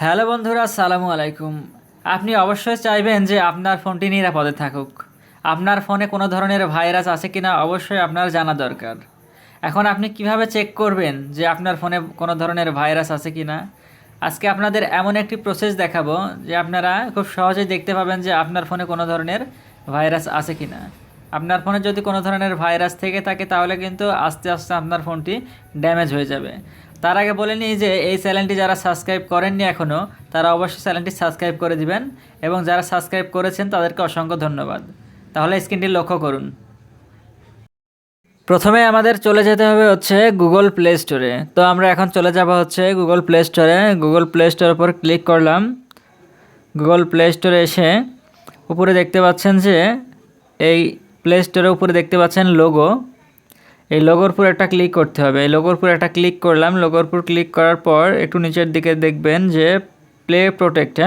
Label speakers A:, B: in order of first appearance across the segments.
A: Hello বন্ধুরা, আসসালামু আলাইকুম। আপনি অবশ্যই চাইবেন যে আপনার ফোনটি নিরাপদে থাকুক। আপনার ফোনে কোনো ধরনের ভাইরাস আছে কিনা অবশ্যই আপনার জানা দরকার। এখন আপনি কিভাবে চেক করবেন যে আপনার ফোনে কোনো ধরনের ভাইরাস আছে কিনা? আজকে আপনাদের এমন একটি প্রসেস দেখাবো যে আপনারা খুব সহজেই দেখতে পাবেন যে আপনার ফোনে কোনো ধরনের ভাইরাস আছে কিনা। আপনার ফোনে যদি কোনো ধরনের ভাইরাস থেকে থাকে তাহলে কিন্তু আস্তে আস্তে আপনার ফোনটি ড্যামেজ হয়ে যাবে। তার আগে বলে নিই যে এই চ্যানেলটি যারা সাবস্ক্রাইব করেননি এখনও, তারা অবশ্যই চ্যানেলটি সাবস্ক্রাইব করে দিবেন এবং যারা সাবস্ক্রাইব করেছেন তাদেরকে অসংখ্য ধন্যবাদ। তাহলে স্ক্রিনটি লক্ষ্য করুন। প্রথমে আমাদের চলে যেতে হবে হচ্ছে গুগল প্লে স্টোরে। তো আমরা এখন চলে যাব হচ্ছে গুগল প্লে স্টোরে। গুগল প্লে স্টোরের উপর ক্লিক করলাম। গুগল প্লে স্টোরে এসে উপরে দেখতে পাচ্ছেন যে এই প্লে স্টোরের উপরে দেখতে পাচ্ছেন লোগো। এই লোগোর উপর একটা ক্লিক করতে হবে। এই লোগোর উপর একটা ক্লিক করলাম। লোগোর উপর ক্লিক করার পর একটু নিচের দিকে দেখবেন যে প্লে প্রোটেক্ট,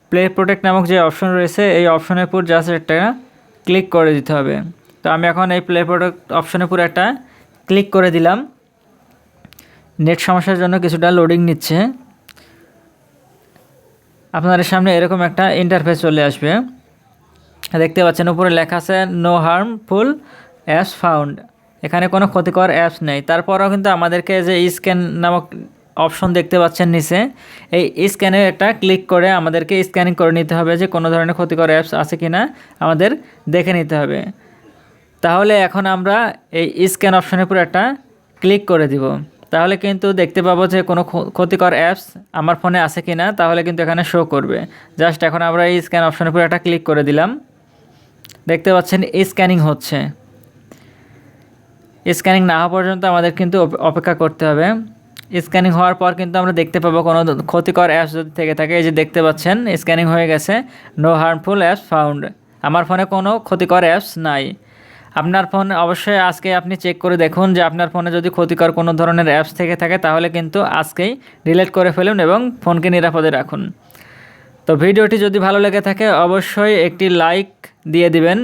A: প্লে প্রোটেক্ট নামক যে অপশন রয়েছে এই অপশনের উপর জাস্ট একটা ক্লিক করে দিতে হবে। তো আমি এখন এই প্লে প্রোটেক্ট অপশনের উপর একটা ক্লিক করে দিলাম। নেট সমস্যার জন্য কিছুটা লোডিং নিচ্ছে। আপনাদের সামনে এরকম একটা ইন্টারফেস চলে আসবে। দেখতে পাচ্ছেন উপরে লেখা আছে নো হার্মফুল অ্যাপস ফাউন্ড। এখানে কোনো ক্ষতিকর অ্যাপস নেই। তারপরেও কিন্তু আমাদেরকে যে স্ক্যান নামক অপশন দেখতে পাচ্ছেন নিচে, এই স্ক্যানে একটা ক্লিক করে আমাদেরকে স্ক্যানিং করে নিতে হবে যে কোনো ধরনের ক্ষতিকর অ্যাপস আছে কি না আমাদের দেখে নিতে হবে। তাহলে এখন আমরা এই স্ক্যান অপশনের উপর একটা ক্লিক করে দিব। তাহলে কিন্তু দেখতে পাবো যে কোনো ক্ষতিকর অ্যাপস আমার ফোনে আছে কি না, তাহলে কিন্তু এখানে শো করবে। জাস্ট এখন আমরা এই স্ক্যান অপশনের উপর একটা ক্লিক করে দিলাম। দেখতে পাচ্ছেন স্ক্যানিং হচ্ছে। স্ক্যানিং না হওয়া পর্যন্ত আমাদের কিন্তু অপেক্ষা করতে হবে। স্ক্যানিং হওয়ার পর কিন্তু আমরা দেখতে পাবো কোনো ক্ষতিকর অ্যাপস যদি থেকে থাকে। এই যে দেখতে পাচ্ছেন স্ক্যানিং হয়ে গেছে, নো হার্মফুল অ্যাপস ফাউন্ড। আমার ফোনে কোনো ক্ষতিকর অ্যাপস নাই। আপনার ফোন অবশ্যই আজকে আপনি চেক করে দেখুন যে আপনার ফোনে যদি ক্ষতিকর কোনো ধরনের অ্যাপস থেকে থাকে তাহলে কিন্তু আজকেই ডিলিট করে ফেলুন এবং ফোনকে নিরাপদে রাখুন। তো ভিডিওটি যদি ভালো লেগে থাকে অবশ্যই একটি লাইক দিয়ে দিবেন।